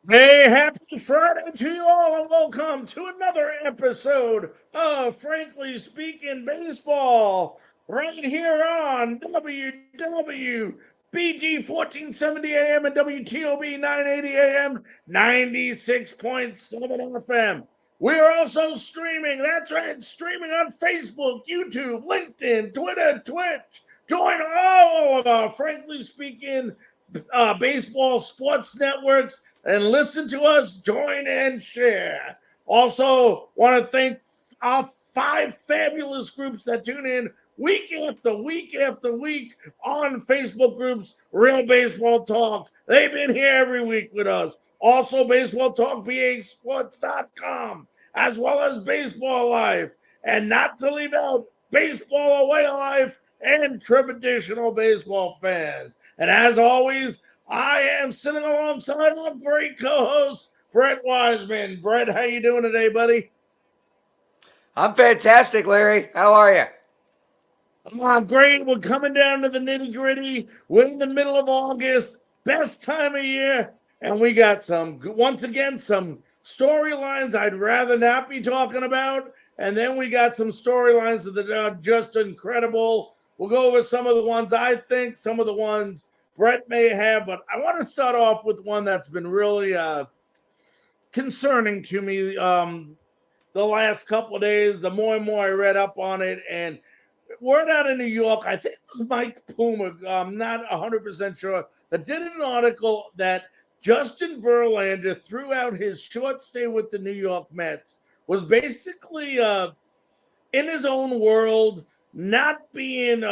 Hey, happy Friday to you all, and welcome to another episode of Frankly Speaking Baseball, right here on WWBG 1470 AM and WTOB 980 AM, 96.7 FM. We are also streaming, that's right, streaming on Facebook, YouTube, LinkedIn, Twitter, Twitch. Join all of our Frankly Speaking baseball sports networks and listen to us, join and share. Also, want to thank our 5 fabulous groups that tune in week after week after week on Facebook groups, Real Baseball Talk. They've been here every week with us. Also, Baseball Talk, BASports.com, as well as Baseball Life. And not to leave out, Baseball Away Life and traditional baseball fans. And as always, I am sitting alongside our great co-host, Brett Wiseman. Brett, how you doing today, buddy? I'm fantastic, Larry. How are you? Great. We're coming down to the nitty-gritty. We're in the middle of August, best time of year, and we got once again, some storylines I'd rather not be talking about. And then we got some storylines that are just incredible. We'll go over some of the ones I think, some of the ones Brett may have, but I want to start off with one that's been really concerning to me the last couple of days. The more and more I read up on it, and word out in New York, I think it was Mike Puma, I'm not 100% sure, that did an article that Justin Verlander, throughout his short stay with the New York Mets, was basically in his own world, not being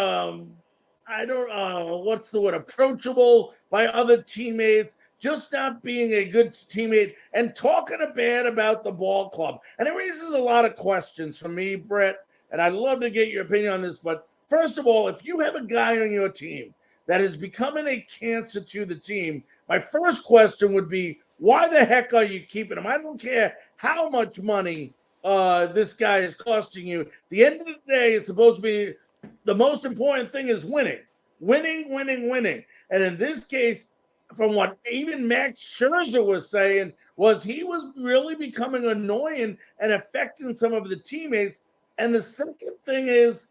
I don't what's the word, approachable by other teammates, just not being a good teammate and talking bad about the ball club. And it raises a lot of questions for me, Brett, and I'd love to get your opinion on this. But first of all, if you have a guy on your team that is becoming a cancer to the team, my first question would be, why the heck are you keeping him? I don't care how much money this guy is costing you. At the end of the day, it's supposed to be the most important thing is winning. Winning, winning, winning. And in this case, from what even Max Scherzer was saying, was he was really becoming annoying and affecting some of the teammates. And the second thing is,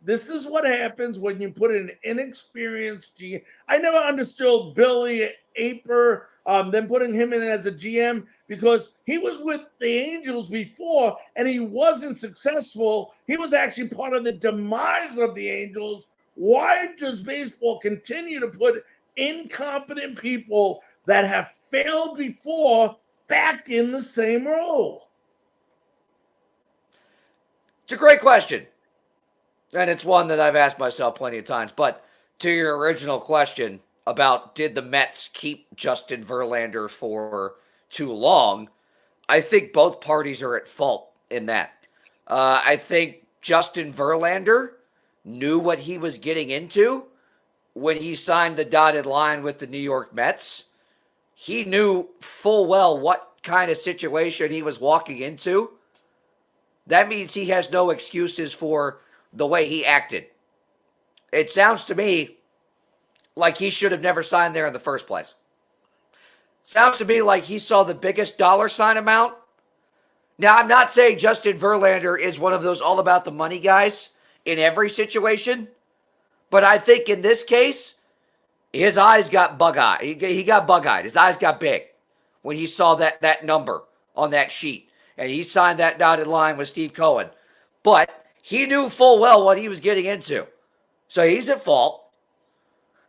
this is what happens when you put an inexperienced GM. I never understood Billy Aper, then putting him in as a GM, because he was with the Angels before and he wasn't successful. He was actually part of the demise of the Angels. Why does baseball continue to put incompetent people that have failed before back in the same role? It's a great question. And it's one that I've asked myself plenty of times. But to your original question about did the Mets keep Justin Verlander for too long, I think both parties are at fault in that. I think Justin Verlander knew what he was getting into when he signed the dotted line with the New York Mets. He knew full well what kind of situation he was walking into. That means he has no excuses for the way he acted. It sounds to me like he should have never signed there in the first place. Sounds to me like he saw the biggest dollar sign amount. Now, I'm not saying Justin Verlander is one of those all about the money guys in every situation, but I think in this case, his eyes got bug-eyed. He got bug-eyed. His eyes got big when he saw that number on that sheet. And he signed that dotted line with Steve Cohen. But he knew full well what he was getting into. So he's at fault.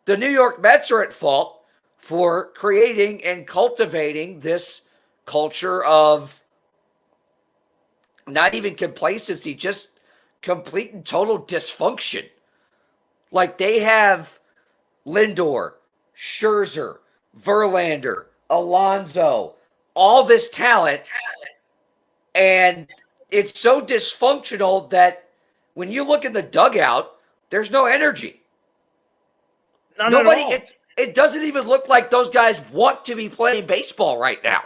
The New York Mets are at fault for creating and cultivating this culture of not even complacency, just complete and total dysfunction. Like they have Lindor, Scherzer, Verlander, Alonso, all this talent, and it's so dysfunctional that when you look in the dugout, there's no energy. None Nobody, at all. it doesn't even look like those guys want to be playing baseball right now.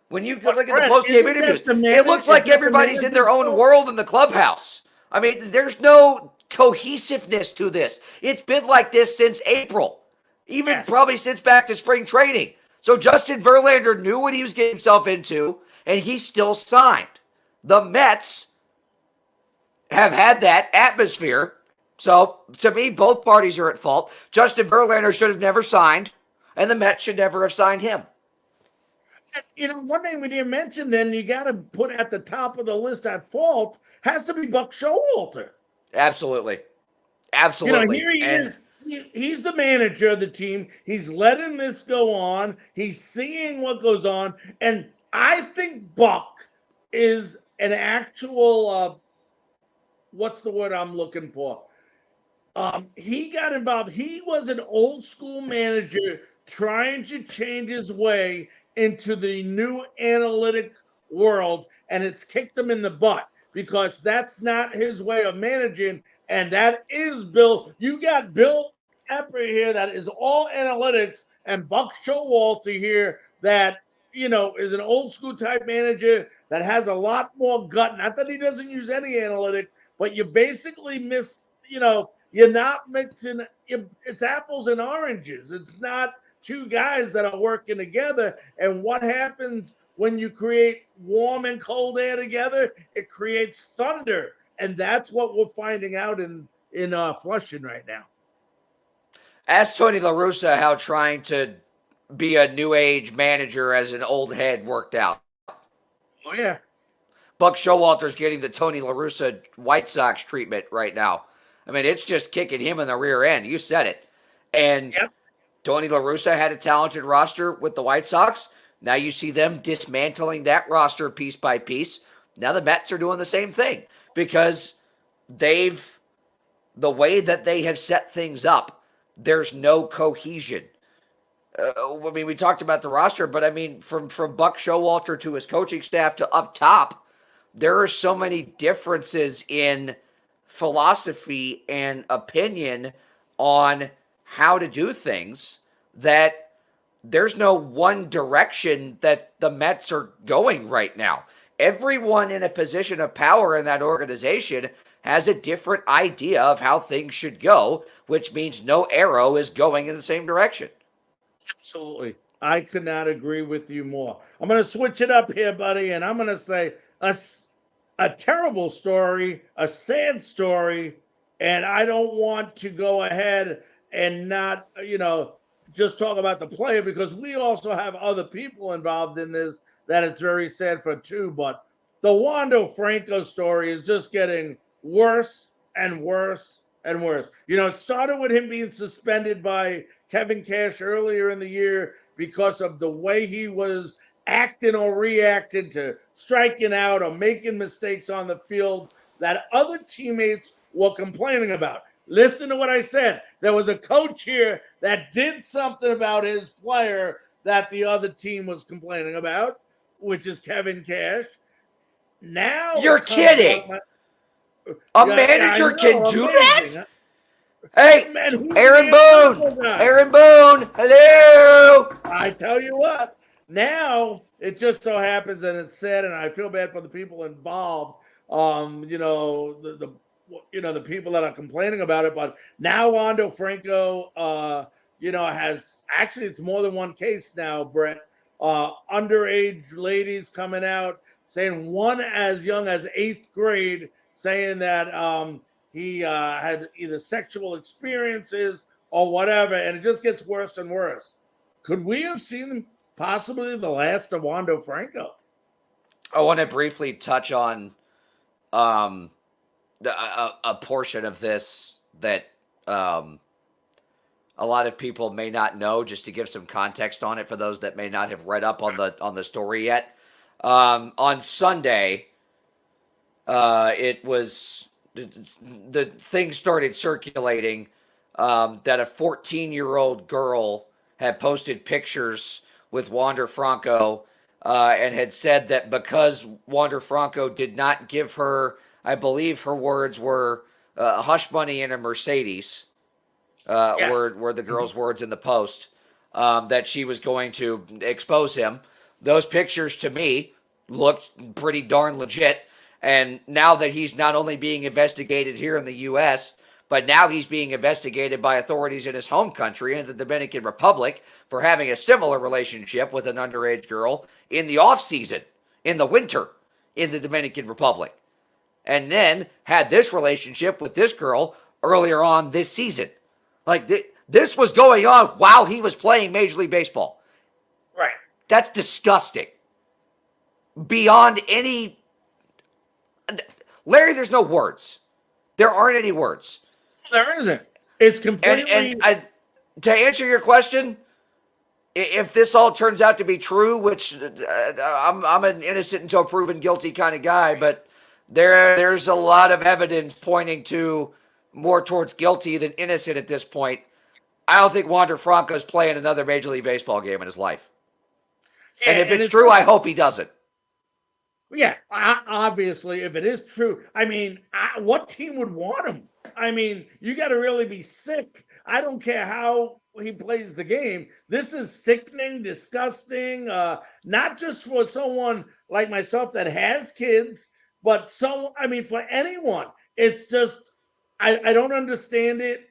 When you look at the Brett, post-game isn't interviews, that the it looks like everybody's in their own world in the clubhouse. I mean, there's no cohesiveness to this. It's been like this since April, even Yes. probably since back to spring training. So Justin Verlander knew what he was getting himself into, and he still signed. The Mets have had that atmosphere. So to me, both parties are at fault. Justin Verlander should have never signed, and the Mets should never have signed him. One thing we didn't mention, then you got to put at the top of the list at fault has to be Buck Showalter. Absolutely. Absolutely. Here he is. He's the manager of the team. He's letting this go on. He's seeing what goes on. And I think Buck is an actual, what's the word I'm looking for? He got involved. He was an old school manager trying to change his way into the new analytic world, and it's kicked him in the butt because that's not his way of managing. And that is Bill. You got Bill Epper here that is all analytics, and Buck Showalter here that is an old school type manager that has a lot more gut. Not that he doesn't use any analytic, but you basically miss. You're not mixing. It's apples and oranges. It's not two guys that are working together. And what happens when you create warm and cold air together? It creates thunder. And that's what we're finding out in Flushing right now. Ask Tony La Russa how trying to be a new age manager as an old head worked out. Oh, yeah. Buck Showalter's getting the Tony La Russa White Sox treatment right now. I mean, it's just kicking him in the rear end. You said it. And yep. Tony La Russa had a talented roster with the White Sox. Now you see them dismantling that roster piece by piece. Now the Mets are doing the same thing because the way that they have set things up, there's no cohesion. We talked about the roster, but from Buck Showalter to his coaching staff to up top, there are so many differences in philosophy and opinion on how to do things that there's no one direction that the Mets are going right now. Everyone in a position of power in that organization has a different idea of how things should go, which means no arrow is going in the same direction. Absolutely. I could not agree with you more. I'm going to switch it up here, buddy, and I'm going to say a terrible story, a sad story, and I don't want to go ahead and not, just talk about the player because we also have other people involved in this that it's very sad for too. But the Wander Franco story is just getting worse and worse and worse. It started with him being suspended by Kevin Cash earlier in the year because of the way he was acting or reacting to striking out or making mistakes on the field that other teammates were complaining about. Listen to what I said. There was a coach here that did something about his player that the other team was complaining about, which is Kevin Cash. Now you're kidding. A manager can do that? Hey, Aaron Boone. Aaron Boone. Hello. I tell you what. Now it just so happens, and it's sad, and I feel bad for the people involved. The people that are complaining about it, but now Wander Franco, has actually it's more than one case now, Brett. Underage ladies coming out saying one as young as 8th grade saying that he had either sexual experiences or whatever, and it just gets worse and worse. Could we have seen possibly the last of Wander Franco? I want to briefly touch on a portion of this that a lot of people may not know, just to give some context on it for those that may not have read up on the story yet. On Sunday, it was the thing started circulating that a 14-year-old girl had posted pictures with Wander Franco and had said that because Wander Franco did not give her, I believe her words were hush money in a Mercedes, yes. were the girl's words in the post, that she was going to expose him. Those pictures to me looked pretty darn legit. And now that he's not only being investigated here in the U.S., But now he's being investigated by authorities in his home country in the Dominican Republic for having a similar relationship with an underage girl in the off season, in the winter, in the Dominican Republic. And then had this relationship with this girl earlier on this season. Like, this was going on while he was playing Major League Baseball. Right. That's disgusting. Beyond any... Larry, there's no words. There aren't any words. There isn't. It's completely... And to answer your question, if this all turns out to be true, which I'm an innocent until proven guilty kind of guy, but there's a lot of evidence pointing to more towards guilty than innocent at this point. I don't think Wander Franco's playing another Major League Baseball game in his life. Yeah, and if it's true, I hope he doesn't. Yeah, obviously, if it is true, I mean, what team would want him? I mean, you got to really be sick. I don't care how he plays the game. This is sickening, disgusting, not just for someone like myself that has kids, but for anyone. It's just, I don't understand it.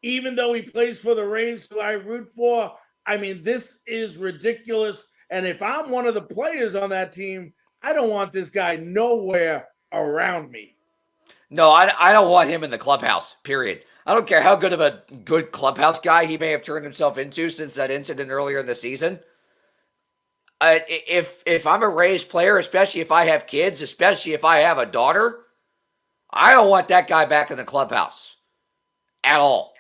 Even though he plays for the Rays, who I root for, I mean, this is ridiculous. And if I'm one of the players on that team, I don't want this guy nowhere around me. No, I don't want him in the clubhouse, period. I don't care how good of a good clubhouse guy he may have turned himself into since that incident earlier in the season. If I'm a Rays player, especially if I have kids, especially if I have a daughter, I don't want that guy back in the clubhouse at all.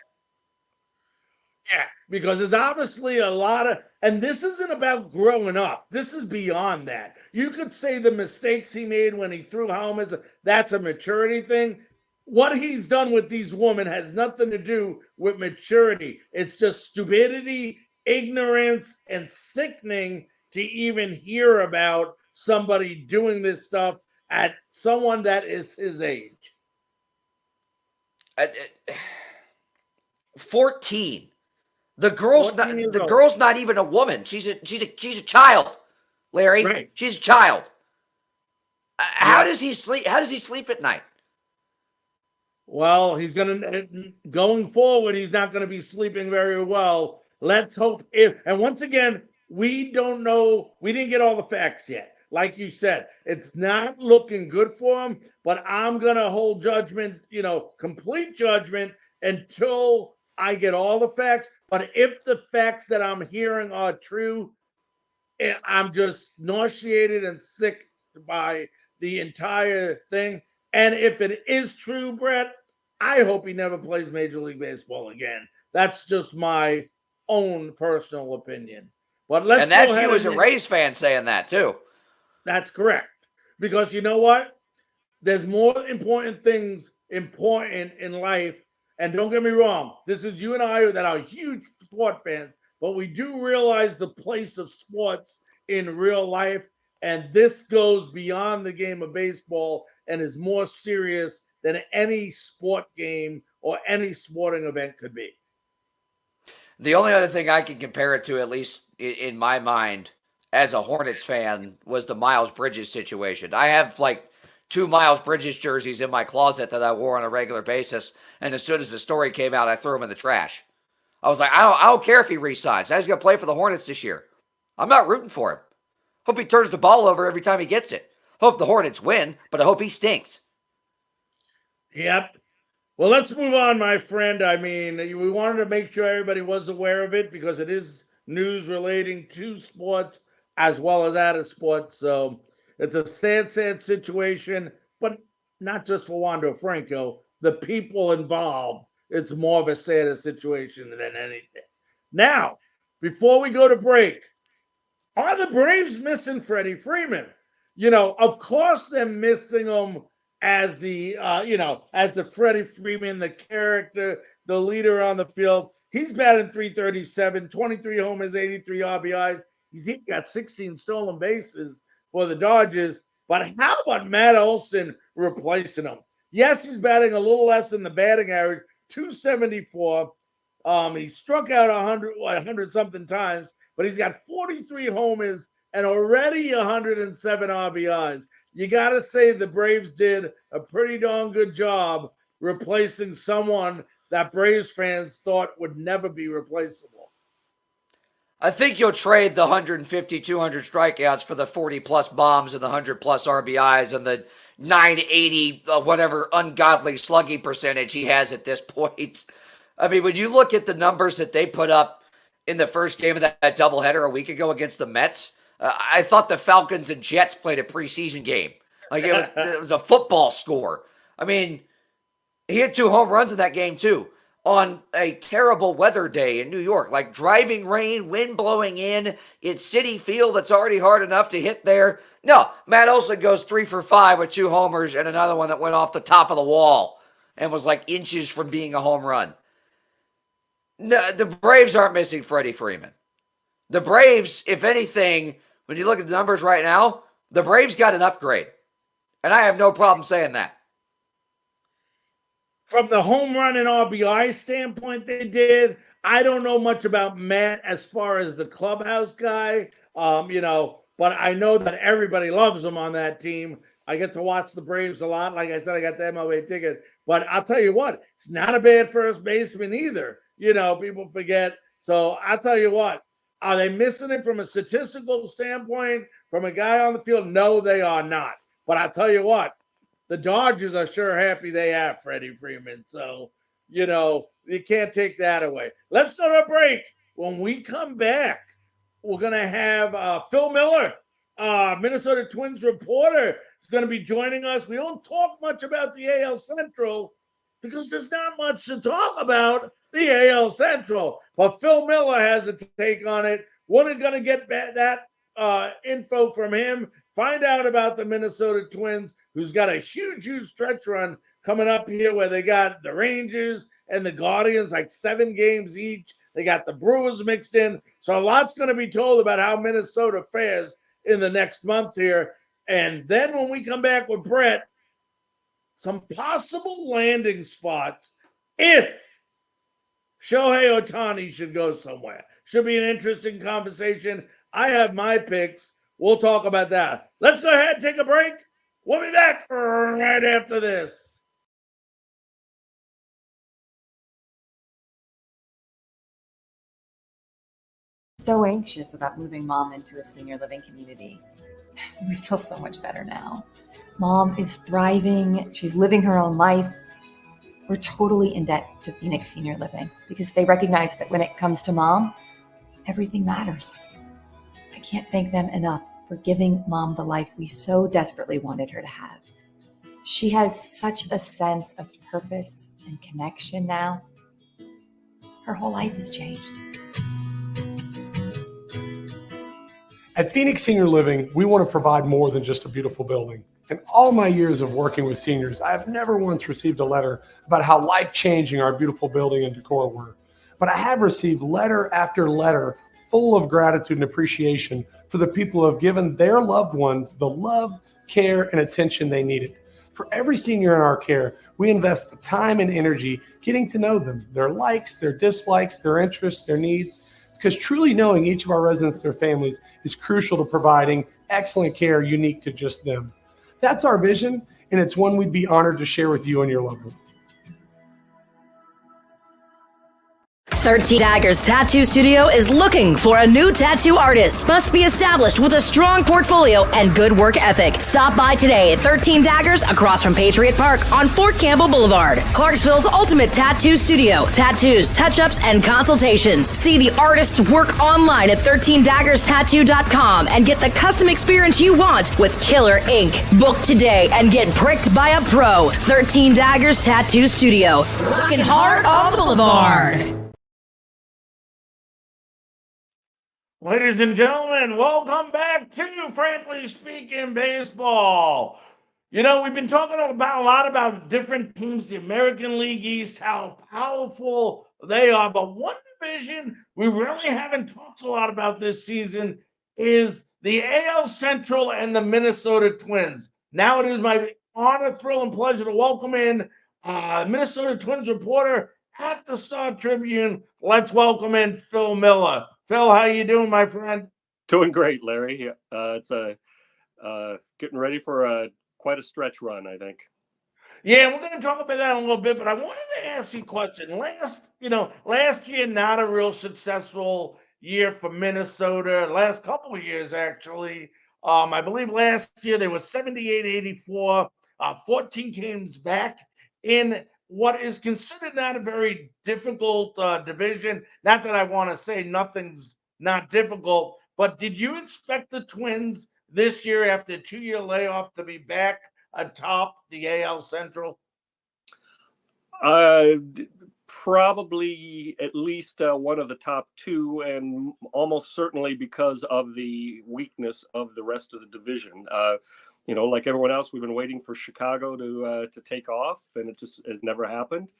Yeah, because there's obviously a lot of, and this isn't about growing up. This is beyond that. You could say the mistakes he made when he threw home, that's a maturity thing. What he's done with these women has nothing to do with maturity. It's just stupidity, ignorance, and sickening to even hear about somebody doing this stuff at someone that is his age. 14. The girl's not even a woman. She's a child, Larry. Right. She's a child. How does he sleep? How does he sleep at night? Well, going forward, he's not going to be sleeping very well. Let's hope and once again, we don't know. We didn't get all the facts yet. Like you said, it's not looking good for him, but I'm going to hold judgment, complete judgment until I get all the facts. But if the facts that I'm hearing are true, I'm just nauseated and sick by the entire thing. And if it is true, Brett, I hope he never plays Major League Baseball again. That's just my own personal opinion. But and that's you as a Rays fan saying that too. That's correct. Because you know what? There's more important things important in life. And don't get me wrong, this is you and I that are huge sport fans, but we do realize the place of sports in real life. And this goes beyond the game of baseball and is more serious than any sport game or any sporting event could be. The only other thing I can compare it to, at least in my mind, as a Hornets fan, was the Miles Bridges situation. I have like 2 Miles Bridges jerseys in my closet that I wore on a regular basis, and as soon as the story came out, I threw them in the trash. I was like, I don't care if he resigns. He's going to play for the Hornets this year. I'm not rooting for him. Hope he turns the ball over every time he gets it. Hope the Hornets win, but I hope he stinks. Yep. Well, let's move on, my friend. I mean, we wanted to make sure everybody was aware of it because it is news relating to sports as well as out of sports. So it's a sad, sad situation, but not just for Wander Franco. The people involved, it's more of a sadder situation than anything. Now, before we go to break, are the Braves missing Freddie Freeman? Of course they're missing him as the Freddie Freeman, the character, the leader on the field. He's batting .337, 23 homers, 83 RBIs. He's got 16 stolen bases for the Dodgers. But how about Matt Olson replacing him? Yes, he's batting a little less than the batting average, .274. He struck out 100 something times, but he's got 43 homers and already 107 RBIs. You got to say the Braves did a pretty darn good job replacing someone that Braves fans thought would never be replaceable. I think you'll trade the 150, 200 strikeouts for the 40-plus bombs and the 100-plus RBIs and the 980, whatever ungodly slugging percentage he has at this point. I mean, when you look at the numbers that they put up in the first game of that doubleheader a week ago against the Mets, I thought the Falcons and Jets played a preseason game. Like it was a football score. I mean, he had 2 home runs in that game, too, on a terrible weather day in New York, like driving rain, wind blowing in. It's Citi Field that's already hard enough to hit there. No, Matt Olson goes 3 for 5 with 2 homers and another one that went off the top of the wall and was like inches from being a home run. No, the Braves aren't missing Freddie Freeman. The Braves, if anything, when you look at the numbers right now, the Braves got an upgrade. And I have no problem saying that. From the home run and RBI standpoint, they did. I don't know much about Matt as far as the clubhouse guy, but I know that everybody loves him on that team. I get to watch the Braves a lot. Like I said, I got the MLB ticket. But I'll tell you what, it's not a bad first baseman either. People forget. So I'll tell you what, are they missing it from a statistical standpoint, from a guy on the field? No, they are not. But I'll tell you what, the Dodgers are sure happy they have Freddie Freeman. So, you can't take that away. Let's go to a break. When we come back, we're going to have Phil Miller, Minnesota Twins reporter, is going to be joining us. We don't talk much about the AL Central because there's not much to talk about the AL Central. But Phil Miller has a take on it. We're going to get that info from him. Find out about the Minnesota Twins, who's got a huge stretch run coming up here where they got the Rangers and the Guardians, like 7 games each. They got the Brewers mixed in. So a lot's going to be told about how Minnesota fares in the next month here. And then when we come back with Brett, some possible landing spots if Shohei Ohtani should go somewhere. Should be an interesting conversation. I have my picks. We'll talk about that. Let's go ahead and take a break. We'll be back right after this. So anxious about moving Mom into a senior living community. We feel so much better now. Mom is thriving. She's living her own life. We're totally in debt to Phoenix Senior Living because they recognize that when it comes to Mom, everything matters. I can't thank them enough for giving Mom the life we so desperately wanted her to have. She has such a sense of purpose and connection now. Her whole life has changed. At Phoenix Senior Living, we want to provide more than just a beautiful building. In all my years of working with seniors, I have never once received a letter about how life-changing our beautiful building and decor were. But I have received letter after letter full of gratitude and appreciation for the people who have given their loved ones the love, care, and attention they needed. For every senior in our care, we invest the time and energy getting to know them, their likes, their dislikes, their interests, their needs, because truly knowing each of our residents and their families is crucial to providing excellent care unique to just them. That's our vision, and it's one we'd be honored to share with you and your loved one. 13 Daggers Tattoo Studio is looking for a new tattoo artist. Must be established with a strong portfolio and good work ethic. Stop by today at 13 Daggers across from Patriot Park on Fort Campbell Boulevard. Clarksville's ultimate tattoo studio. Tattoos, touch-ups, and consultations. See the artist's work online at 13daggerstattoo.com and get the custom experience you want with killer ink. Book today and get pricked by a pro. 13 Daggers Tattoo Studio. Rockin' hard on the boulevard. Ladies and gentlemen, welcome back to Frankly Speaking Baseball. We've been talking about a lot about different teams, the American League East, how powerful they are. But one division we really haven't talked a lot about this season is the AL Central and the Minnesota Twins. Now it is my honor, thrill, and pleasure to welcome in Minnesota Twins reporter at the Star Tribune. Let's welcome in Phil Miller. Phil, how you doing, my friend? Doing great, Larry. It's getting ready for quite a stretch run, I think. Yeah, we're going to talk about that in a little bit, but I wanted to ask you a question. Last year, not a real successful year for Minnesota. Last couple of years, actually. I believe last year they were 78-84, 14 games back in what is considered not a very difficult division. Not that I want to say nothing's not difficult, but did you expect the Twins this year after a 2-year layoff to be back atop the AL Central? Uh, Probably at least one of the top two, and almost certainly because of the weakness of the rest of the division. Like everyone else, we've been waiting for Chicago to take off, and it just has never happened.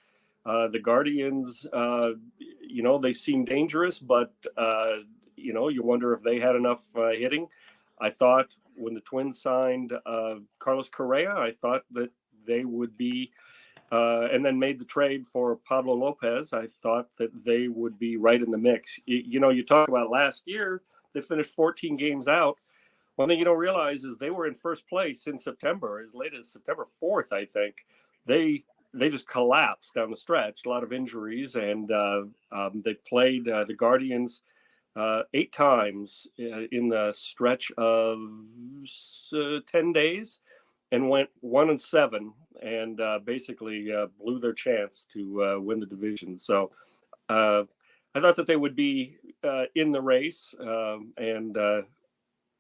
The Guardians, they seem dangerous, but you wonder if they had enough hitting. I thought when the Twins signed Carlos Correa, I thought that they would be, and then made the trade for Pablo Lopez. I thought that they would be right in the mix. You talk about last year, they finished 14 games out. One thing you don't realize is they were in first place in September, as late as September 4th, I think. They just collapsed down the stretch, a lot of injuries, and they played the Guardians 8 times in the stretch of 10 days and went 1-7 and basically blew their chance to win the division. So I thought that they would be in the race, and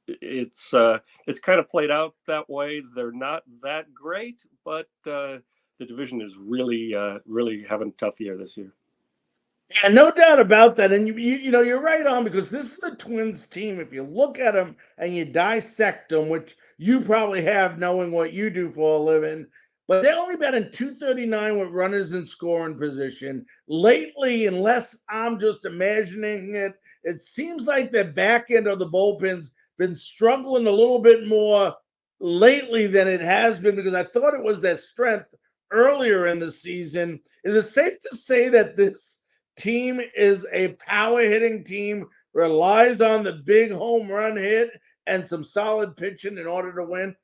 it's kind of played out that way. They're not that great, but the division is really having a tough year this year. Yeah, no doubt about that. And you're right on, because this is the Twins team. If you look at them and you dissect them, which you probably have, knowing what you do for a living, but they only batting .239 with runners in scoring position. Lately, unless I'm just imagining it, it seems like the back end of the bullpen's been struggling a little bit more lately than it has been, because I thought it was their strength earlier in the season. Is it safe to say that this team is a power hitting team, relies on the big home run hit and some solid pitching in order to win?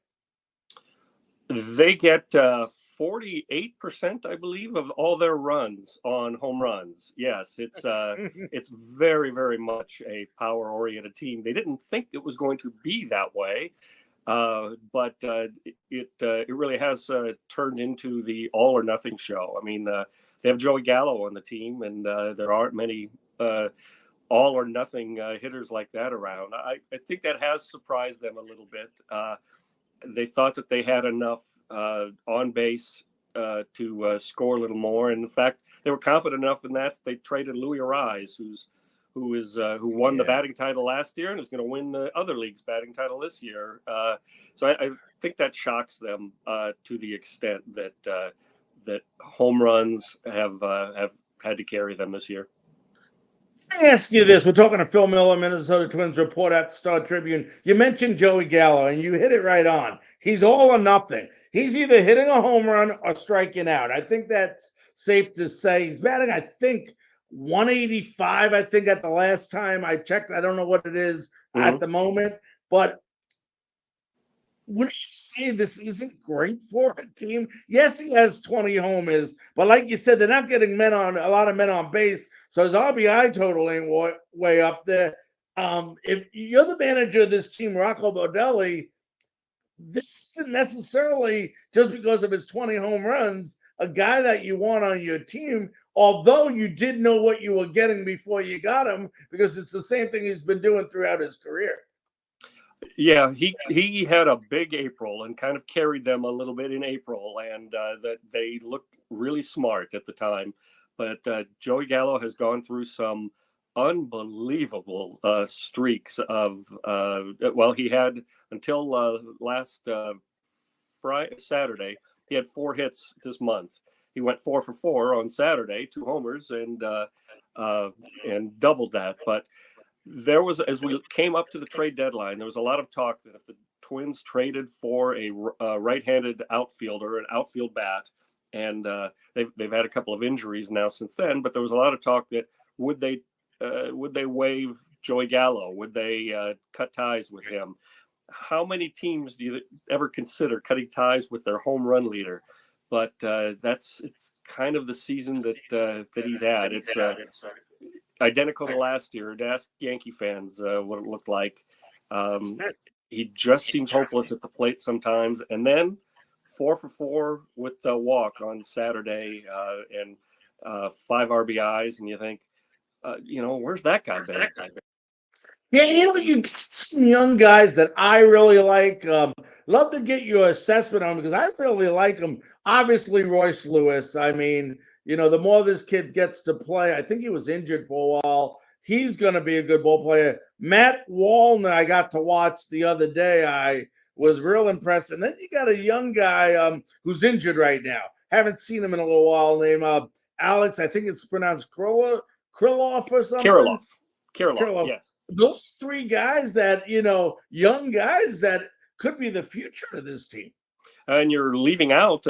They get 48%, I believe, of all their runs on home runs. Yes, it's very, very much a power-oriented team. They didn't think it was going to be that way, but it really has turned into the all or nothing show. I mean, they have Joey Gallo on the team, and there aren't many all or nothing hitters like that around. I think that has surprised them a little bit. They thought that they had enough on base to score a little more, and in fact, they were confident enough in that they traded Louis Arise, who won the batting title last year and is going to win the other league's batting title this year. So I think that shocks them to the extent that home runs have had to carry them this year. Let me ask you this. We're talking to Phil Miller, Minnesota Twins reporter at Star Tribune. You mentioned Joey Gallo, and you hit it right on. He's all or nothing. He's either hitting a home run or striking out. I think that's safe to say. He's batting, I think, 185, I think, at the last time I checked. I don't know what it is at the moment, but would you say this isn't great for a team? Yes, he has 20 homers, but like you said, they're not getting a lot of men on base, so his RBI total ain't way up there. If you're the manager of this team, Rocco Baldelli, this isn't necessarily just because of his 20 home runs a guy that you want on your team, although you did know what you were getting before you got him, because it's the same thing he's been doing throughout his career. Yeah, he had a big April and kind of carried them a little bit in April, and that they looked really smart at the time. But Joey Gallo has gone through some unbelievable streaks of he had until last Saturday, he had 4 hits this month. He went 4 for 4 on Saturday, 2 homers, and doubled that. But there was, as we came up to the trade deadline, there was a lot of talk that if the Twins traded for a right-handed outfielder, an outfield bat, and they've had a couple of injuries now since then, but there was a lot of talk that would they waive Joey Gallo? Would they cut ties with him? How many teams do you ever consider cutting ties with their home run leader? but it's kind of the season that he's had. It's identical to last year. To ask Yankee fans what it looked like. He just seems hopeless at the plate sometimes, and then 4 for 4 with the walk on Saturday and 5 RBIs, and you think, where's that guy been? Yeah, you get some young guys that I really like. Love to get your assessment on because I really like him. Obviously, Royce Lewis. I mean, the more this kid gets to play, I think he was injured for a while. He's going to be a good ball player. Matt Wallner, I got to watch the other day. I was real impressed. And then you got a young guy who's injured right now. Haven't seen him in a little while. Named Alex. I think it's pronounced Krylov or something. Kirilloff, yes. Those 3 guys that, young guys that could be the future of this team. And you're leaving out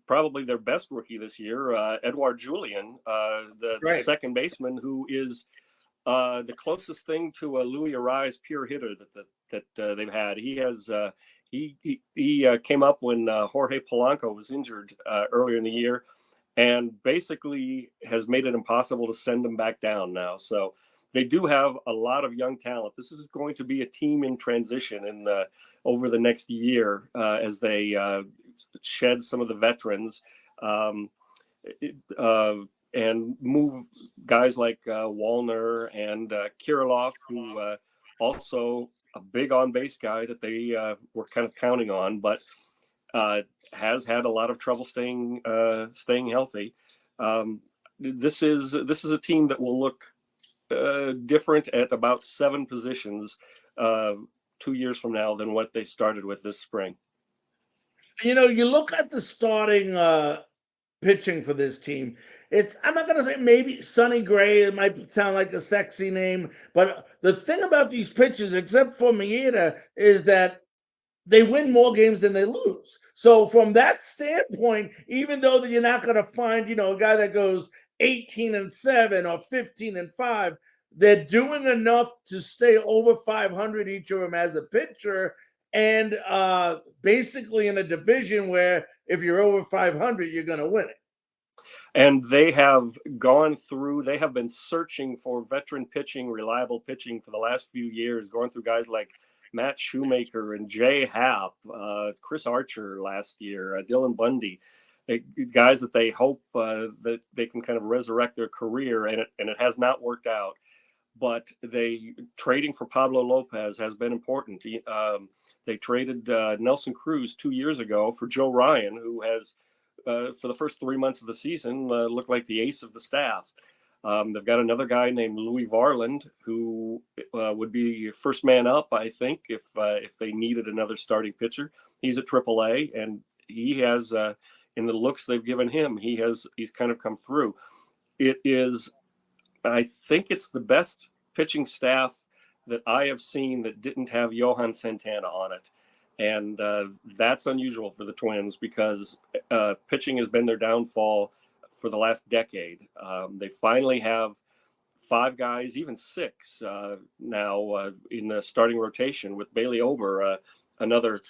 probably their best rookie this year, Edouard Julien, the second baseman, who is the closest thing to a Louis Arise pure hitter that they've had. He has he came up when Jorge Polanco was injured earlier in the year, and basically has made it impossible to send him back down now. So they do have a lot of young talent. This is going to be a team in transition over the next year as they shed some of the veterans and move guys like Wallner and Kirilloff, who also a big on-base guy that they were kind of counting on, but has had a lot of trouble staying healthy. This is a team that will look different at about 7 positions 2 years from now than what they started with this spring. You look at the starting pitching for this team. I'm not going to say maybe Sonny Gray. It might sound like a sexy name, but the thing about these pitchers, except for Maeda, is that they win more games than they lose. So from that standpoint, even though that you're not going to find, a guy that goes 18-7 or 15-5, they're doing enough to stay over 500 each of them as a pitcher, and basically in a division where if you're over 500, you're going to win it. And they have been searching for veteran pitching, reliable pitching for the last few years, going through guys like Matt Shoemaker and Jay Happ, Chris Archer last year, Dylan Bundy, guys that they hope that they can kind of resurrect their career, and it has not worked out. But trading for Pablo Lopez has been important. They traded Nelson Cruz 2 years ago for Joe Ryan, who has, for the first 3 months of the season, looked like the ace of the staff. They've got another guy named Louis Varland, who would be first man up, I think, if they needed another starting pitcher. He's at AAA, and he has, in the looks they've given him, he's kind of come through. I think it's the best pitching staff that I have seen that didn't have Johan Santana on it. And that's unusual for the Twins because pitching has been their downfall for the last decade. They finally have 5 guys, even 6 now in the starting rotation with Bailey Ober, another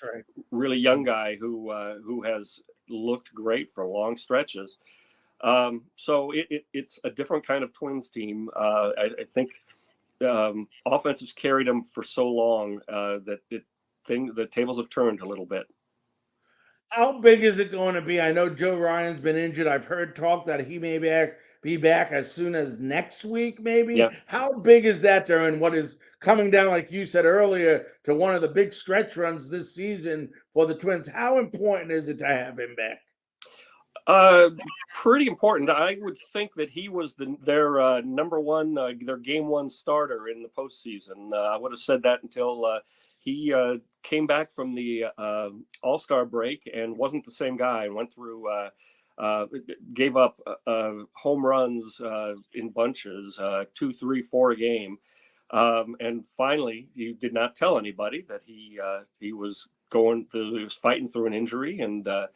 really young guy who has looked great for long stretches. So it's a different kind of Twins team. I think offense has carried them for so long that the tables have turned a little bit. How big is it going to be? I know Joe Ryan's been injured. I've heard talk that he may be back as soon as next week, maybe. Yeah. How big is that there? And what is coming down, like you said earlier, to one of the big stretch runs this season for the Twins? How important is it to have him back? Pretty important. I would think that he was their number one, their game 1 starter in the postseason. I would have said that until he came back from the All-Star break and wasn't the same guy, and went through, gave up home runs in bunches, 2, 3, 4 a game. And finally, he did not tell anybody that he was fighting through an injury, and that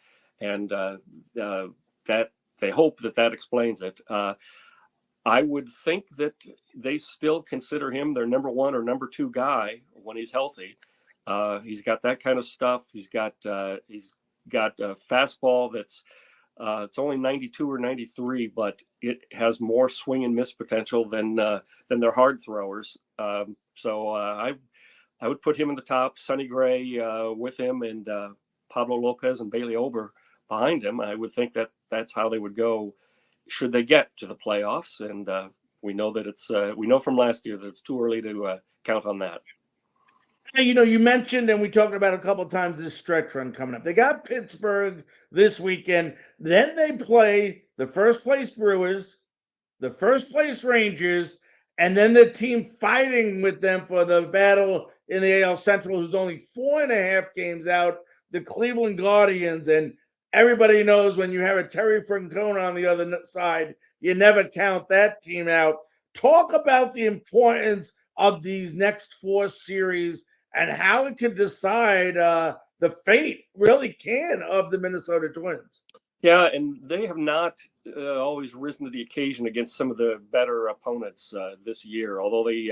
they hope that explains it. I would think that they still consider him their number 1 or number 2 guy when he's healthy. He's got that kind of stuff. He's got a fastball that's it's only 92 or 93, but it has more swing and miss potential than their hard throwers. So I would put him in the top, Sonny Gray with him, and Pablo Lopez and Bailey Ober behind him. I would think that that's how they would go should they get to the playoffs. And we know that we know from last year that it's too early to count on that. You mentioned, and we talked about a couple of times, this stretch run coming up. They got Pittsburgh this weekend. Then they play the first place Brewers, the first place Rangers, and then the team fighting with them for the battle in the AL Central, who's only 4.5 games out, the Cleveland Guardians. And everybody knows when you have a Terry Francona on the other side, you never count that team out. Talk about the importance of these next 4 series and how it can decide the fate, really can, of the Minnesota Twins. Yeah, and they have not always risen to the occasion against some of the better opponents this year, although they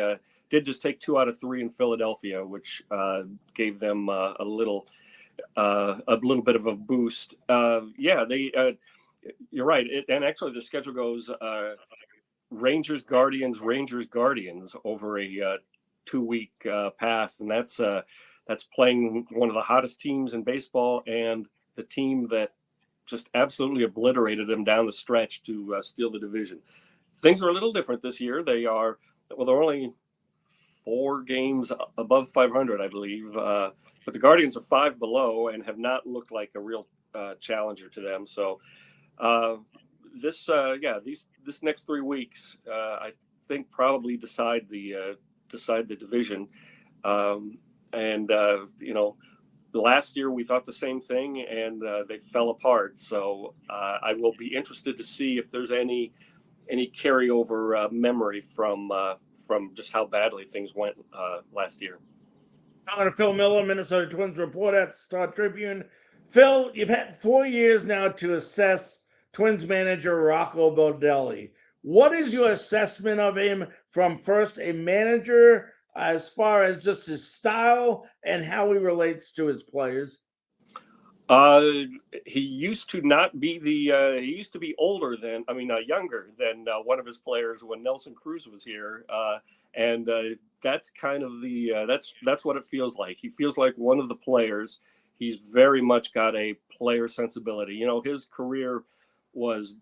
did just take 2 out of 3 in Philadelphia, which gave them a little bit of a boost. You're right. And actually the schedule goes Rangers, Guardians over a 2-week path. And that's playing one of the hottest teams in baseball and the team that just absolutely obliterated them down the stretch to steal the division. Things are a little different this year. They're only 4 games above 500, I believe. But the Guardians are 5 below and have not looked like a real challenger to them. So this next 3 weeks, I think probably decide the division. Last year we thought the same thing, and they fell apart. So I will be interested to see if there's any carryover memory from just how badly things went last year. I'm to Phil Miller, Minnesota Twins reporter at Star Tribune. Phil, you've had 4 years now to assess Twins manager Rocco Baldelli. What is your assessment of him from first a manager as far as just his style and how he relates to his players? He used to not be he used to be younger than one of his players when Nelson Cruz was here. And that's kind of that's what it feels like. He feels like one of the players. He's very much got a player sensibility. His career was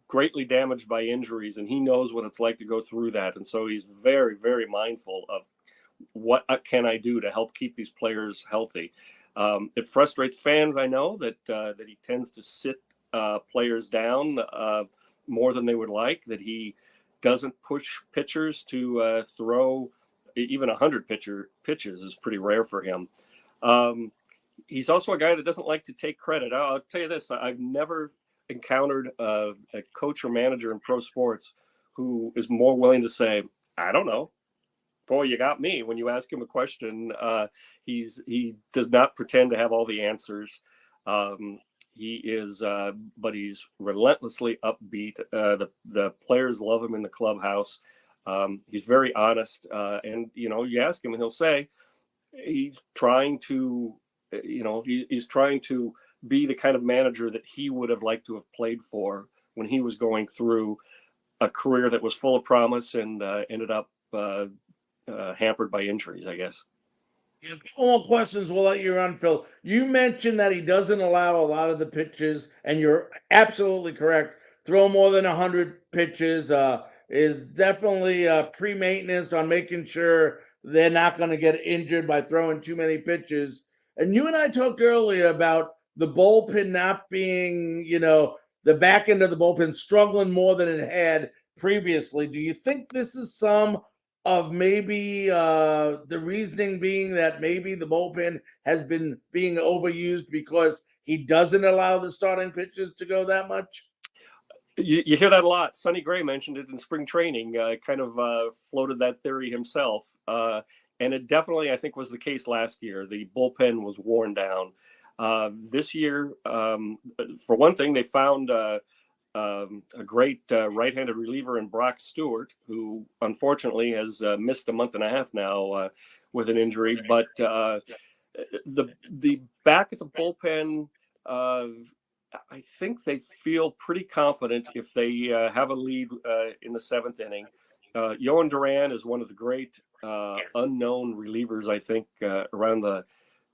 greatly damaged by injuries, and he knows what it's like to go through that. And so he's very, very mindful of what can I do to help keep these players healthy. It frustrates fans, I know, that he tends to sit players down more than they would like, that he doesn't push pitchers to throw even 100 pitches is pretty rare for him. He's also a guy that doesn't like to take credit. I'll tell you this, I've never encountered a coach or manager in pro sports who is more willing to say, I don't know. Boy, you got me. When you ask him a question, he does not pretend to have all the answers. But he's relentlessly upbeat. The players love him in the clubhouse. He's very honest. And, you ask him and he'll say he's trying to, he's trying to be the kind of manager that he would have liked to have played for when he was going through a career that was full of promise and ended up hampered by injuries, I guess. A couple more questions we'll let you run, Phil. You mentioned that he doesn't allow a lot of the pitches, and you're absolutely correct. Throw more than 100 pitches is definitely pre-maintenance on making sure they're not going to get injured by throwing too many pitches. And you and I talked earlier about the bullpen not being, the back end of the bullpen struggling more than it had previously. Do you think this is some of maybe the reasoning being that maybe the bullpen has been being overused because he doesn't allow the starting pitches to go that much? You hear that a lot. Sonny Gray mentioned it in spring training, kind of floated that theory himself. And it definitely, I think, was the case last year. The bullpen was worn down. This year, for one thing, they found a great right-handed reliever in Brock Stewart, who unfortunately has missed a month and a half now with an injury. But the back of the bullpen, I think they feel pretty confident if they have a lead in the seventh inning. Yohan Duran is one of the great unknown relievers, I think, around the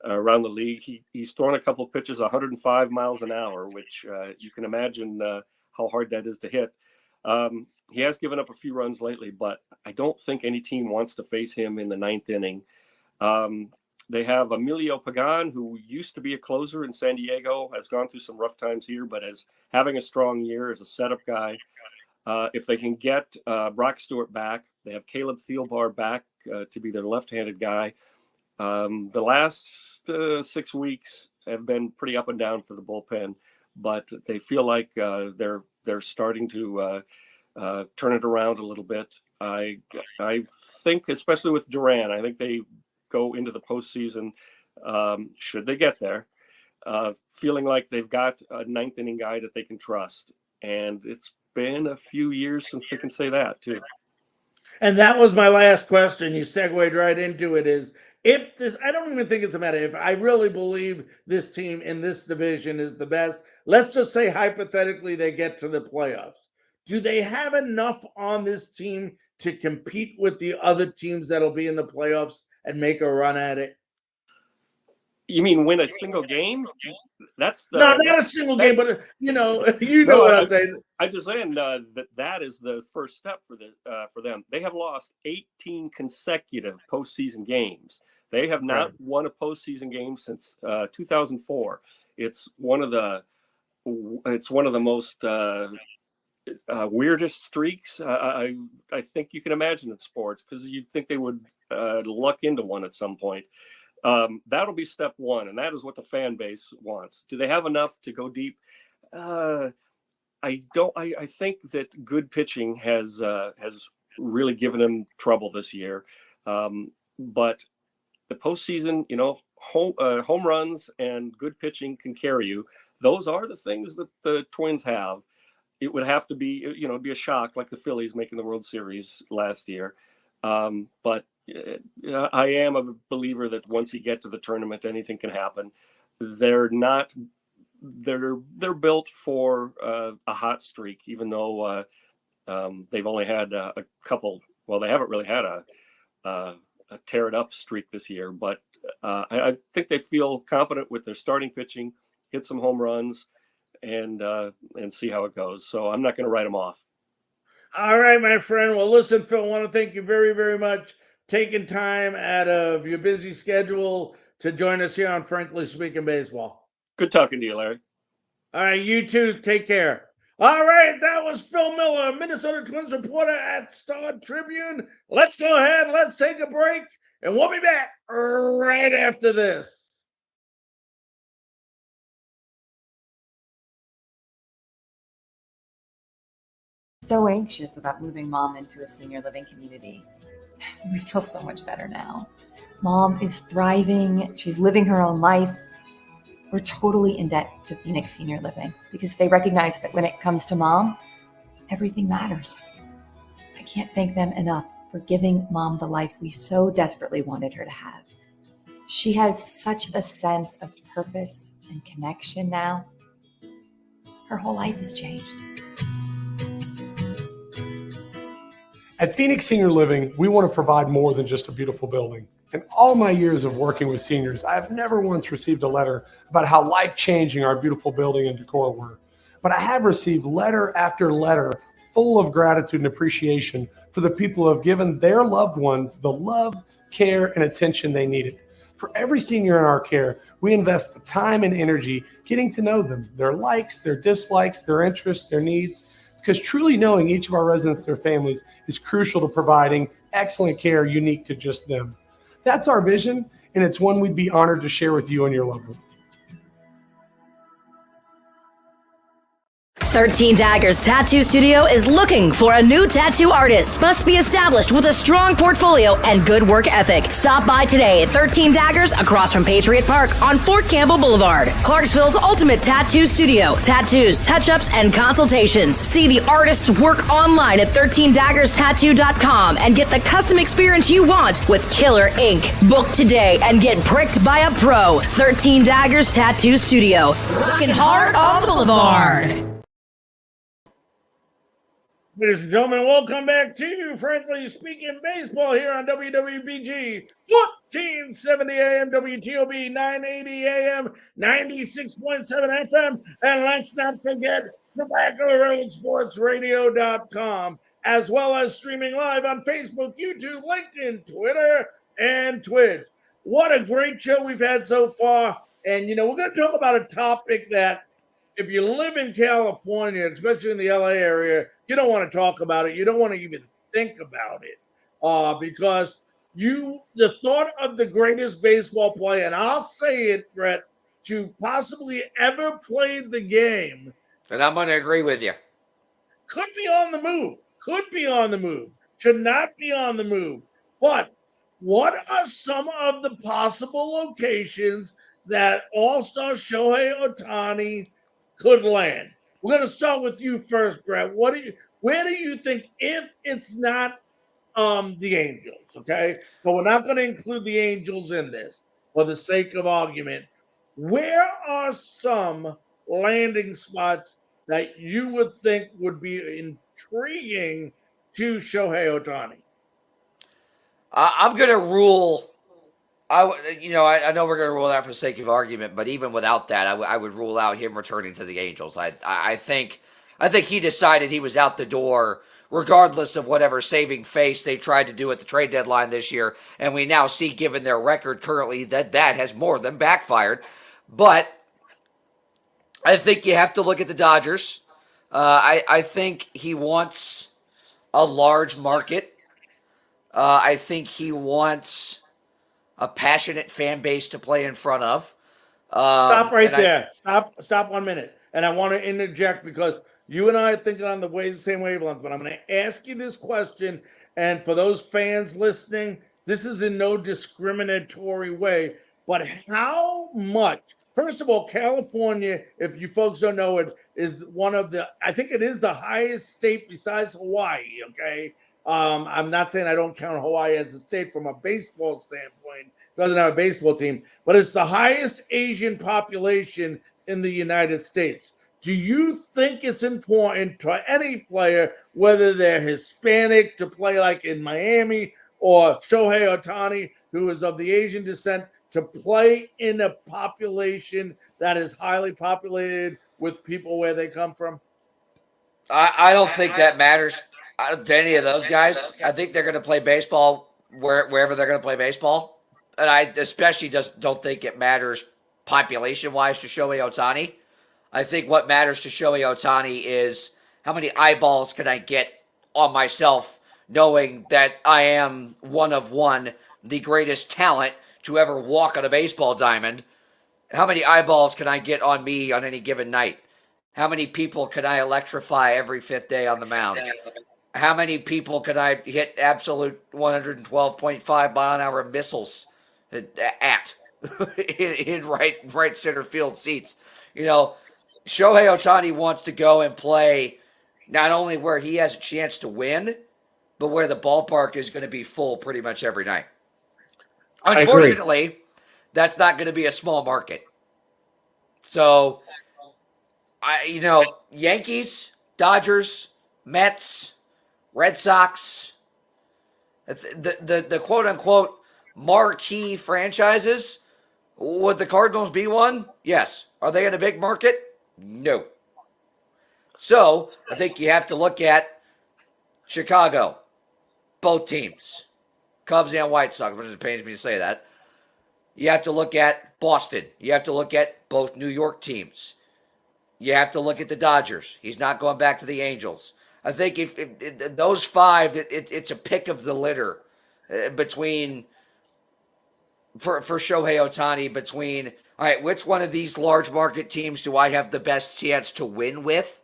league. He's thrown a couple of pitches 105 miles an hour, which you can imagine how hard that is to hit. He has given up a few runs lately, but I don't think any team wants to face him in the ninth inning. They have Emilio Pagan, who used to be a closer in San Diego, has gone through some rough times here, but is having a strong year as a setup guy. If they can get Brock Stewart back, they have Caleb Thielbar back to be their left-handed guy. The last 6 weeks have been pretty up and down for the bullpen, but they feel like they're starting to turn it around a little bit. I think, especially with Duran, I think they go into the postseason, should they get there, feeling like they've got a ninth inning guy that they can trust. And it's been a few years since they can say that too. And that was my last question. You segued right into it. Is if this, I don't even think it's a matter. If I really believe this team in this division is the best, let's just say hypothetically they get to the playoffs. Do they have enough on this team to compete with the other teams that'll be in the playoffs and make a run at it? You mean win a single game? That's not a single game, but know what I'm saying. I'm just saying that is the first step for them. They have lost 18 consecutive postseason games. They have not won a postseason game since 2004. It's one of the most weirdest streaks I think you can imagine in sports, because you'd think they would luck into one at some point. That'll be step one, and that is what the fan base wants. Do they have enough to go deep? I don't. I think that good pitching has really given them trouble this year. But the postseason, home runs and good pitching can carry you. Those are the things that the Twins have. It would have to be, be a shock like the Phillies making the World Series last year. But I am a believer that once you get to the tournament, anything can happen. They're built for a hot streak, even though they've only had a couple. Well, they haven't really had a tear it up streak this year, but I think they feel confident with their starting pitching, hit some home runs, and see how it goes. So I'm not going to write them off. All right, my friend. Well, listen, Phil, I want to thank you very, very much taking time out of your busy schedule to join us here on Frankly Speaking Baseball. Good talking to you, Larry. All right, you too. Take care. All right, that was Phil Miller, Minnesota Twins reporter at Star Tribune. Let's go ahead. Let's take a break, and we'll be back right after this. So anxious about moving Mom into a senior living community. We feel so much better now. Mom is thriving. She's living her own life. We're totally in debt to Phoenix Senior Living because they recognize that when it comes to Mom, everything matters. I can't thank them enough for giving Mom the life we so desperately wanted her to have. She has such a sense of purpose and connection now. Her whole life has changed. At Phoenix Senior Living, we want to provide more than just a beautiful building. In all my years of working with seniors, I have never once received a letter about how life-changing our beautiful building and decor were. But I have received letter after letter full of gratitude and appreciation for the people who have given their loved ones the love, care, and attention they needed. For every senior in our care, we invest the time and energy getting to know them, their likes, their dislikes, their interests, their needs, because truly knowing each of our residents and their families is crucial to providing excellent care unique to just them. That's our vision, and it's one we'd be honored to share with you and your loved one. 13 Daggers Tattoo Studio is looking for a new tattoo artist. Must be established with a strong portfolio and good work ethic. Stop by today at 13 Daggers across from Patriot Park on Fort Campbell Boulevard. Clarksville's ultimate tattoo studio. Tattoos, touch-ups, and consultations. See the artist's work online at 13daggerstattoo.com and get the custom experience you want with killer ink. Book today and get pricked by a pro. 13 Daggers Tattoo Studio. Looking hard on the Boulevard. Ladies and gentlemen, welcome back to Frankly Speaking Baseball here on WWBG 1470 AM, WTOB 980 AM, 96.7 FM, and let's not forget the Back of the Road Sports Radio.com, as well as streaming live on Facebook, YouTube, LinkedIn, Twitter, and Twitch. What a great show we've had so far. And, we're going to talk about a topic that if you live in California, especially in the LA area, you don't want to talk about it. You don't want to even think about it because the thought of the greatest baseball player, and I'll say it, Brett, to possibly ever play the game. And I'm going to agree with you. Could be on the move. Should not be on the move. But what are some of the possible locations that All-Star Shohei Ohtani could land? We're going to start with you first, Brett. Where do you think, if it's not the Angels, okay? But we're not going to include the Angels in this for the sake of argument. Where are some landing spots that you would think would be intriguing to Shohei Ohtani? I'm going to rule. I know we're going to rule out for the sake of argument, but even without that, I would rule out him returning to the Angels. I think he decided he was out the door, regardless of whatever saving face they tried to do at the trade deadline this year. And we now see, given their record currently, that has more than backfired. But I think you have to look at the Dodgers. I think he wants a large market. I think he wants a passionate fan base to play in front of. Stop right there. Stop 1 minute. And I want to interject because you and I are thinking on the same wavelength, but I'm going to ask you this question. And for those fans listening, this is in no discriminatory way, but how much, first of all, California, if you folks don't know it, is I think it is the highest state besides Hawaii, okay? I'm not saying I don't count Hawaii as a state from a baseball standpoint. It doesn't have a baseball team, but it's the highest Asian population in the United States. Do you think it's important to any player, whether they're Hispanic, to play like in Miami, or Shohei Ohtani, who is of the Asian descent, to play in a population that is highly populated with people where they come from? I don't think that matters to any of those guys. I think they're going to play baseball wherever they're going to play baseball. And I especially just don't think it matters population-wise to Shohei Ohtani. I think what matters to Shohei Ohtani is how many eyeballs can I get on myself, knowing that I am one of one, the greatest talent to ever walk on a baseball diamond. How many eyeballs can I get on me on any given night? How many people can I electrify every fifth day on the mound? How many people can I hit absolute 112.5 mile an hour missiles at in right center field seats? Shohei Ohtani wants to go and play not only where he has a chance to win, but where the ballpark is going to be full pretty much every night. Unfortunately, that's not going to be a small market. So, Yankees, Dodgers, Mets, Red Sox, the quote-unquote marquee franchises, would the Cardinals be one? Yes. Are they in a big market? No. So, I think you have to look at Chicago, both teams, Cubs and White Sox, which it pains me to say that. You have to look at Boston. You have to look at both New York teams. You have to look at the Dodgers. He's not going back to the Angels. I think if those five, it's a pick of the litter between for Shohei Ohtani between, all right, which one of these large market teams do I have the best chance to win with?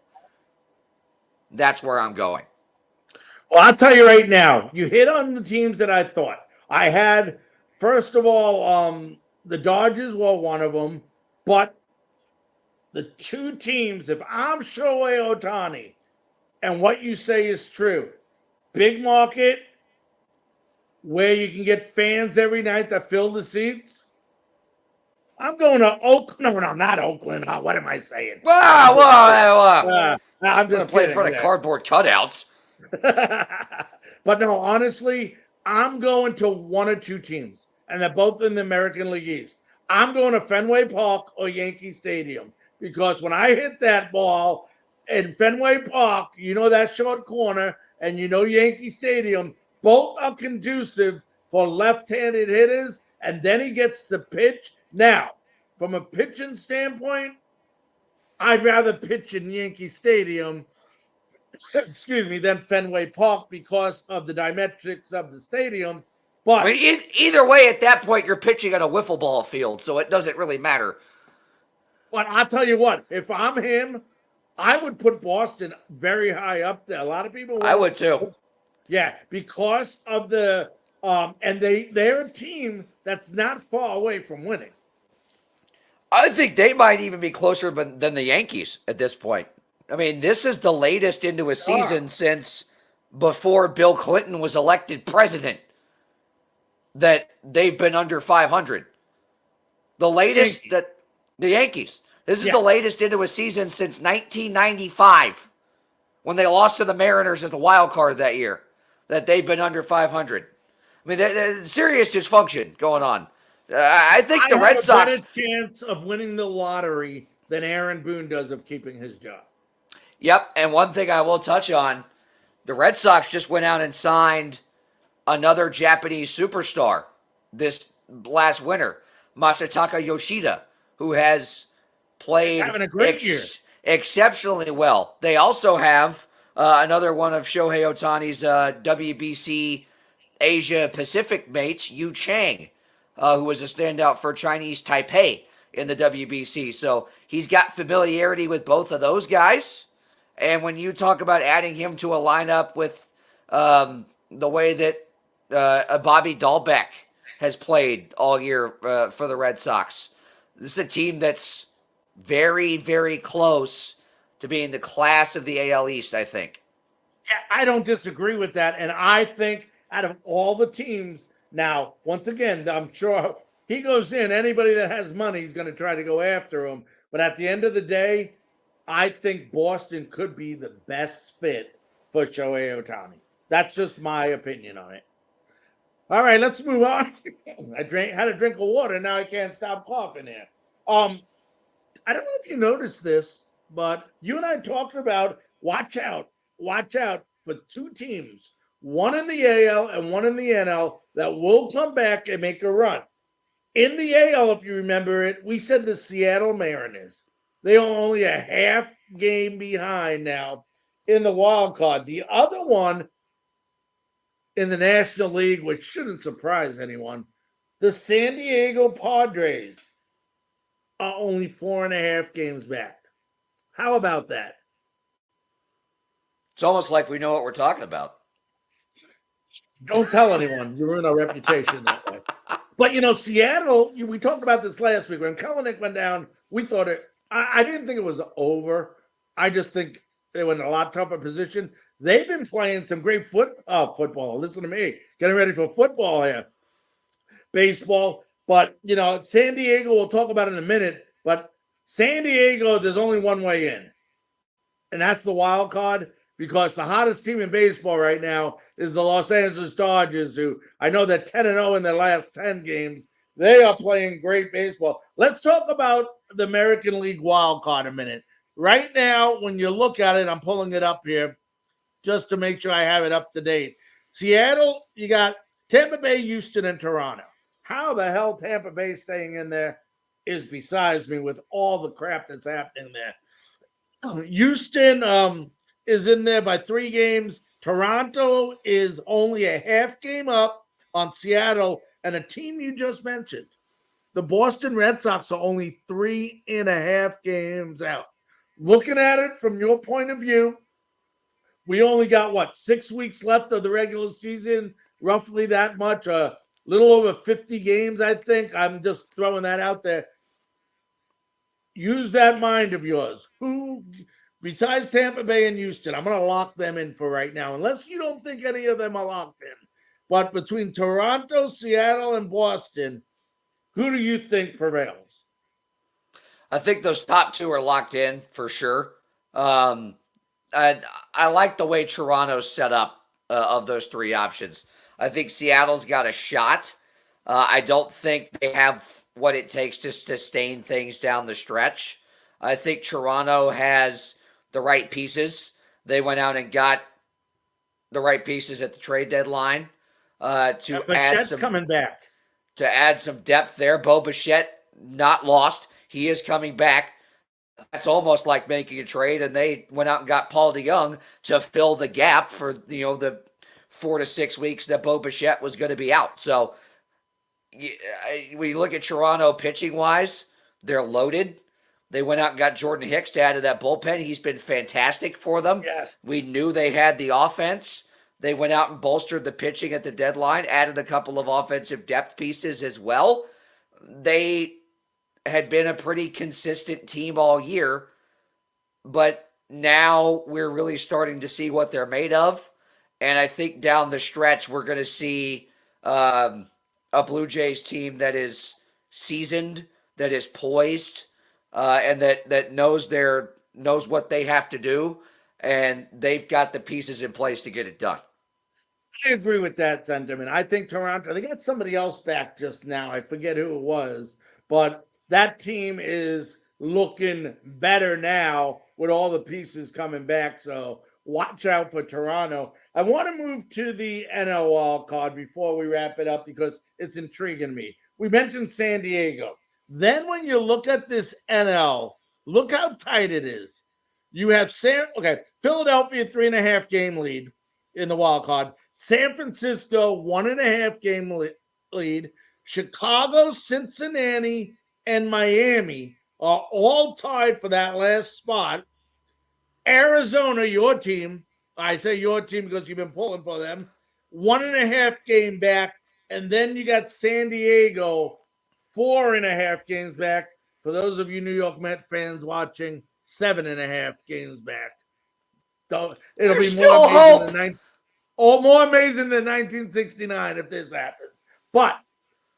That's where I'm going. Well, I'll tell you right now, you hit on the teams that I thought. I had, first of all, the Dodgers were one of them, but the two teams, if I'm Shohei Ohtani and what you say is true, big market where you can get fans every night that fill the seats. I'm going to Oakland. No, not Oakland. What am I saying? Wow, I'm I'm going just to play in kidding. front of cardboard cutouts. But no, honestly, I'm going to one or two teams, and they're both in the American League East. I'm going to Fenway Park or Yankee Stadium because when I hit that ball in Fenway Park, you know that short corner, and you know Yankee Stadium, both are conducive for left-handed hitters, and then he gets the pitch. Now, from a pitching standpoint, I'd rather pitch in Yankee Stadium excuse me, than Fenway Park because of the diametrics of the stadium. But I mean, either way, at that point, you're pitching on a wiffle ball field, so it doesn't really matter. I'll tell you what, if I'm him, I would put Boston very high up there. A lot of people I would too. Yeah, because of the and they're a team that's not far away from winning. I think they might even be closer than the Yankees at this point. I mean, this is the latest into a season since before Bill Clinton was elected president that they've been under 500. The latest that the Yankees. This is the latest into a season since 1995 when they lost to the Mariners as the wild card that year that they've been under 500. I mean, there's serious dysfunction going on. I think the Red Sox have a better chance of winning the lottery than Aaron Boone does of keeping his job. Yep, and one thing I will touch on, the Red Sox just went out and signed another Japanese superstar this last winter, Masataka Yoshida, who has played having a great year. Exceptionally well. They also have another one of Shohei Ohtani's WBC Asia Pacific mates, Yu Chang, who was a standout for Chinese Taipei in the WBC. So he's got familiarity with both of those guys. And when you talk about adding him to a lineup with the way that Bobby Dahlbeck has played all year for the Red Sox, this is a team that's very, very close to being the class of the AL East, I think. Yeah, I don't disagree with that. And I think out of all the teams, now, once again, I'm sure he goes in, anybody that has money is going to try to go after him. But at the end of the day, I think Boston could be the best fit for Shohei Ohtani. That's just my opinion on it. All right, let's move on. I had a drink of water. Now I can't stop coughing here. I don't know if you noticed this, but you and I talked about watch out for two teams, one in the AL and one in the NL, that will come back and make a run. In the AL, if you remember it, we said the Seattle Mariners. They are only a half game behind now in the wild card. The other one in the National League, which shouldn't surprise anyone, the San Diego Padres are only 4.5 games back. How about that? It's almost like we know what we're talking about. Don't tell anyone. You ruin our reputation that way. But, Seattle, we talked about this last week. When Kelenic went down, we thought I didn't think it was over. I just think they were in a lot tougher position. They've been playing some great football. Listen to me. Getting ready for football here. Baseball. But, San Diego, we'll talk about in a minute. But San Diego, there's only one way in. And that's the wild card, because the hottest team in baseball right now is the Los Angeles Dodgers, who I know they're 10-0 in their last 10 games. They are playing great baseball. Let's talk about the American League wild card a minute. Right now, when you look at it, I'm pulling it up here just to make sure I have it up to date. Seattle, you got Tampa Bay, Houston, and Toronto. How the hell Tampa Bay staying in there is besides me with all the crap that's happening there. Houston is in there by 3 games. Toronto is only a half game up on Seattle, and a team you just mentioned, the Boston Red Sox, are only 3.5 games out. Looking at it from your point of view, we only got what, 6 weeks left of the regular season, roughly that much, a little over 50 games, I think. I'm just throwing that out there. Use that mind of yours. Who, besides Tampa Bay and Houston, I'm going to lock them in for right now, unless you don't think any of them are locked in. But between Toronto, Seattle, and Boston, who do you think prevails? I think those top two are locked in for sure. Um, I like the way Toronto's set up of those three options. I think Seattle's got a shot. I don't think they have what it takes to sustain things down the stretch. I think Toronto has the right pieces. They went out and got the right pieces at the trade deadline to add Bichette's some coming back. depth there. Bo Bichette not lost. He is coming back. That's almost like making a trade, and they went out and got Paul DeYoung to fill the gap for the 4 to 6 weeks that Bo Bichette was going to be out. So we look at Toronto pitching wise, they're loaded. They went out and got Jordan Hicks to add to that bullpen. He's been fantastic for them. Yes. We knew they had the offense. They went out and bolstered the pitching at the deadline, added a couple of offensive depth pieces as well. They had been a pretty consistent team all year, but now we're really starting to see what they're made of. And I think down the stretch, we're going to see a Blue Jays team that is seasoned, that is poised, and that knows what they have to do, and they've got the pieces in place to get it done. I agree with that sentiment. I think Toronto, they got somebody else back just now. I forget who it was, but that team is looking better now with all the pieces coming back. So watch out for Toronto. I want to move to the NL wild card before we wrap it up because it's intriguing me. We mentioned San Diego. Then when you look at this NL, look how tight it is. You have Philadelphia 3.5 game lead in the wild card. San Francisco 1.5 game lead. Chicago, Cincinnati, and Miami are all tied for that last spot. Arizona, your team, I say your team because you've been pulling for them, 1.5 game back. And then you got San Diego, 4.5 games back. For those of you New York Met fans watching, 7.5 games back. So it'll There's be more still amazing hope. more amazing than 1969 if this happens. But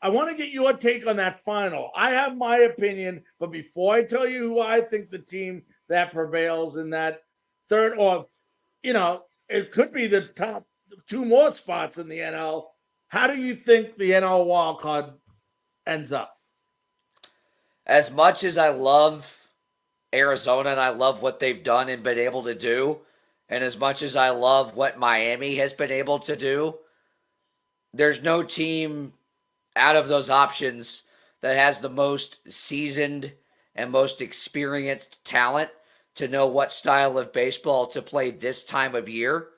I want to get your take on that final. I have my opinion, but before I tell you who I think the team that prevails in that third, or, it could be the top two more spots in the NL. How do you think the NL wildcard ends up? As much as I love Arizona and I love what they've done and been able to do, and as much as I love what Miami has been able to do, there's no team out of those options that has the most seasoned and most experienced talent to know what style of baseball to play this time of year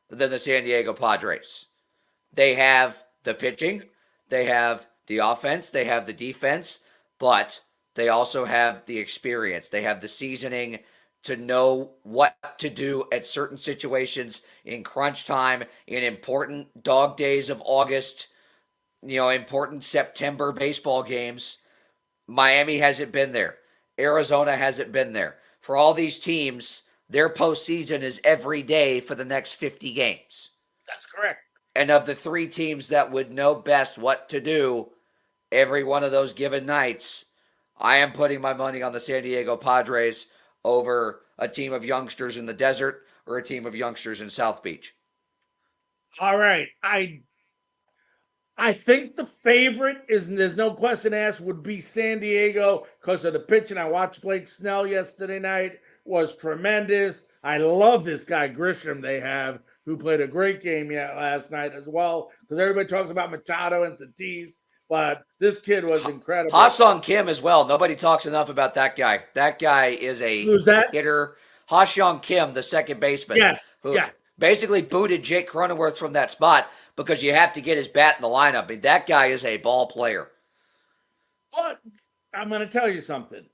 than the San Diego Padres. They have the pitching, they have the offense, they have the defense, but they also have the experience. They have the seasoning to know what to do at certain situations in crunch time, in important dog days of August, important September baseball games. Miami hasn't been there. Arizona hasn't been there. For all these teams, their postseason is every day for the next 50 games. That's correct. And of the three teams that would know best what to do every one of those given nights, I am putting my money on the San Diego Padres over a team of youngsters in the desert or a team of youngsters in South Beach. All right. I think the favorite there's no question asked, would be San Diego because of the pitching. I watched Blake Snell yesterday night, was tremendous. I love this guy Grisham they have, who played a great game last night as well, because everybody talks about Machado and Tatis, but this kid was incredible. Ha-Sung Kim as well. Nobody talks enough about that guy. That guy is a Who's that? hitter. Ha-Sung Kim, the second baseman. Yes. Who basically booted Jake Cronenworth from that spot because you have to get his bat in the lineup. I mean, that guy is a ball player. But I'm going to tell you something.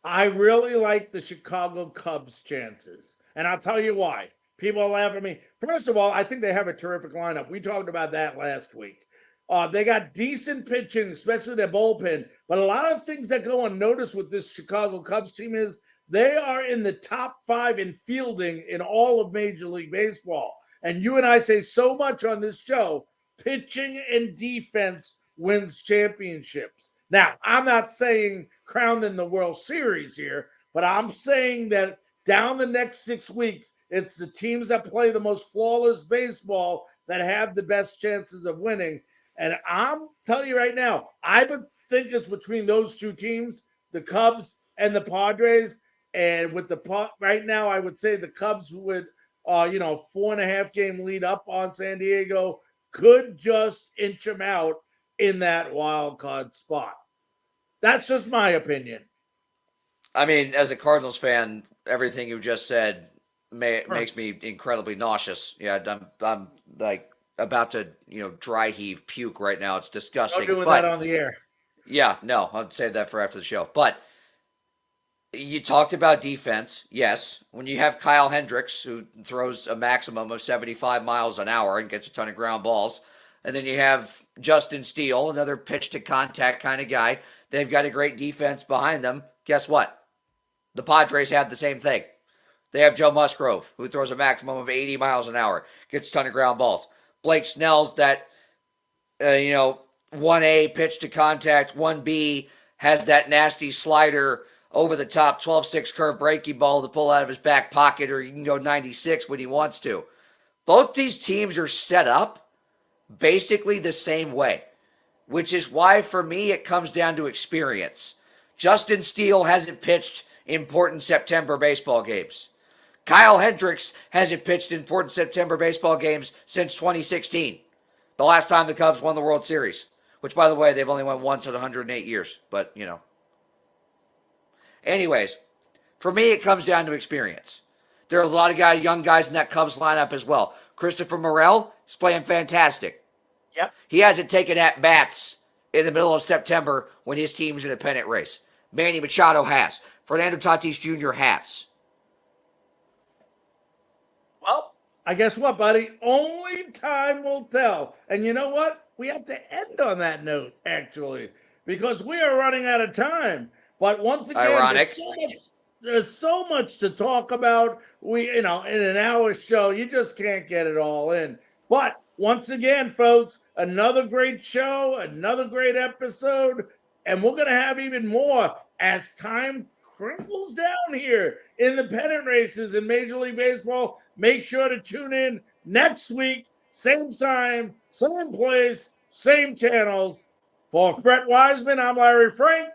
I really like the Chicago Cubs' chances. And I'll tell you why. People laugh at me. First of all, I think they have a terrific lineup. We talked about that last week. They got decent pitching, especially their bullpen. But a lot of things that go unnoticed with this Chicago Cubs team is they are in the top 5 in fielding in all of Major League Baseball. And you and I say so much on this show, pitching and defense wins championships. Now, I'm not saying crown them the World Series here, but I'm saying that down the next 6 weeks, it's the teams that play the most flawless baseball that have the best chances of winning. And I'm telling you right now, I would think it's between those two teams, the Cubs and the Padres. And with the right now, I would say the Cubs would, 4.5 game lead up on San Diego could just inch them out in that wild card spot. That's just my opinion. I mean, as a Cardinals fan, everything you just said makes me incredibly nauseous. Yeah, I'm like about to dry heave puke right now. It's disgusting. Don't do that on the air. Yeah, no, I'll save that for after the show. But you talked about defense. Yes, when you have Kyle Hendricks, who throws a maximum of 75 miles an hour and gets a ton of ground balls, and then you have Justin Steele, another pitch to contact kind of guy. They've got a great defense behind them. Guess what? The Padres have the same thing. They have Joe Musgrove, who throws a maximum of 80 miles an hour, gets a ton of ground balls. Blake Snell's that, 1A pitch to contact, 1B has that nasty slider over the top, 12-6 curve breaking ball to pull out of his back pocket, or he can go 96 when he wants to. Both these teams are set up basically the same way, which is why, for me, it comes down to experience. Justin Steele hasn't pitched important September baseball games. Kyle Hendricks hasn't pitched important September baseball games since 2016, the last time the Cubs won the World Series, which, by the way, they've only won once in 108 years, but, Anyways, for me, it comes down to experience. There are a lot of young guys in that Cubs lineup as well. Christopher Morel is playing fantastic. Yep. He hasn't taken at-bats in the middle of September when his team's in a pennant race. Manny Machado has. Fernando Tatis Jr. has. Well, I guess what, buddy? Only time will tell. And you know what? We have to end on that note, actually, because we are running out of time. But once again, there's so much to talk about. In an hour show, you just can't get it all in. But once again, folks, another great show, another great episode, and we're going to have even more as time crinkles down here in the pennant races in Major League Baseball. Make sure to tune in next week, same time, same place, same channels. For Fred Wiseman, I'm Larry Frank.